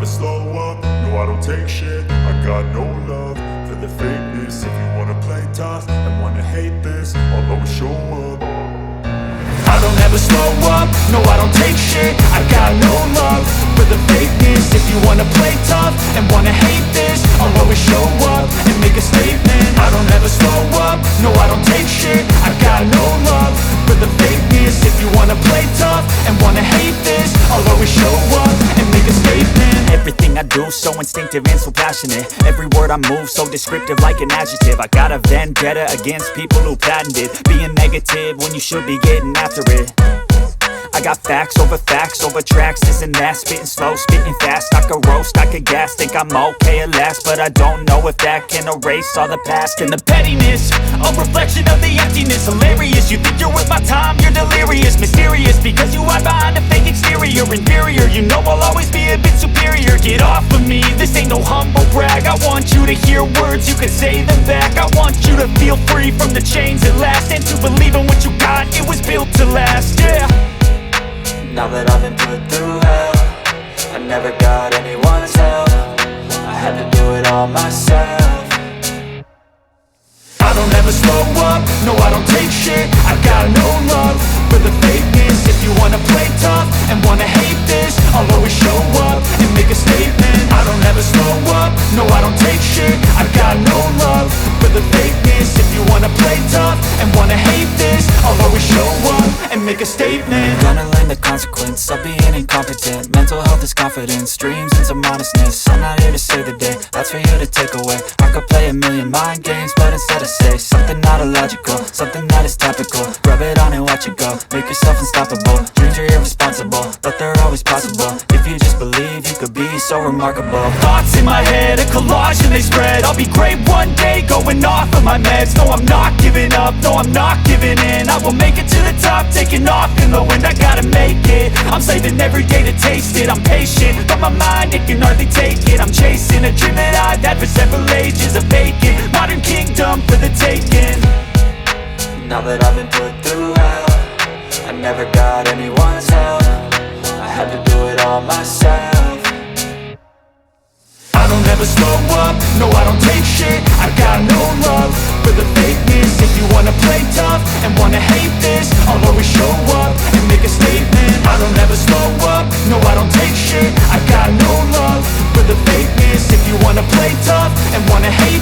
slow up, no I don't take shit. I got no love for the fakeness. If you wanna play tough and wanna hate this, I'll always show up. I don't ever slow up, no I don't take shit. I got no love for the fakeness. If you wanna play tough and wanna hate this, I'll always show up and make a statement. I don't ever slow up, no I don't take shit. I got no love for the fakeness. If you wanna play tough and wanna hate this, I'll always show up and make a statement. Everything I do so instinctive and so passionate. Every word I move so descriptive like an adjective. I got a vendetta against people who patented being negative when you should be getting after it. I got facts over tracks, this and that. Spitting slow, spitting fast, I could roast, I could gas. Think I'm okay at last, but I don't know if that can erase all the past. And the pettiness, a reflection of the emptiness. Hilarious, you think you're worth my time, you're delirious. Mysterious, because you hide behind a fake exterior. Inferior, you know I'll always be a bit superior. Get off of me, this ain't no humble brag. I want you to hear words, you can say them back. I want you to feel free from the chains at last, and to believe in what you got, it was built to last, yeah. Now that I've been put through hell, I never got anyone's help. I had to do it all myself. I don't ever slow up, no I don't take shit. I got no love for the fakeness. If you wanna play tough and wanna hate this, I'll always show up and make a statement. I don't ever slow up, no I don't take shit. I got no love for the fakeness. If you wanna play tough and wanna hate this, I'll always show up and make a statement. Gonna learn the consequence of being incompetent. Mental health is confidence, dreams and some honestness. I'm not here to save the day, that's for you to take away. I could play a million mind games, but instead I say something not illogical, something that is topical. Rub it on and watch it go, make yourself unstoppable. Dreams are irresponsible, but they're always possible. If you just believe, you could be so remarkable. Thoughts in my head, a collage and they spread. I'll be great one day, going off of my meds. No, I'm not giving up, no, I'm not giving in. I will make it to the top, taking off in the wind. I gotta make it, I'm saving every day to taste it. I'm patient, but my mind, it can hardly take it. I'm chasing a dream that I've had for several ages. A vacant, modern kingdom for the taking. Now that I've been put through hell, I never got anyone's help. I had to do it all myself. I don't ever slow up, no I don't take shit. I got no love for the fakeness. If you wanna play tough and wanna hate this, I'll always show up and make a statement. I don't ever slow up, no I don't take shit. I got no love for the fakeness. If you wanna play tough and wanna hate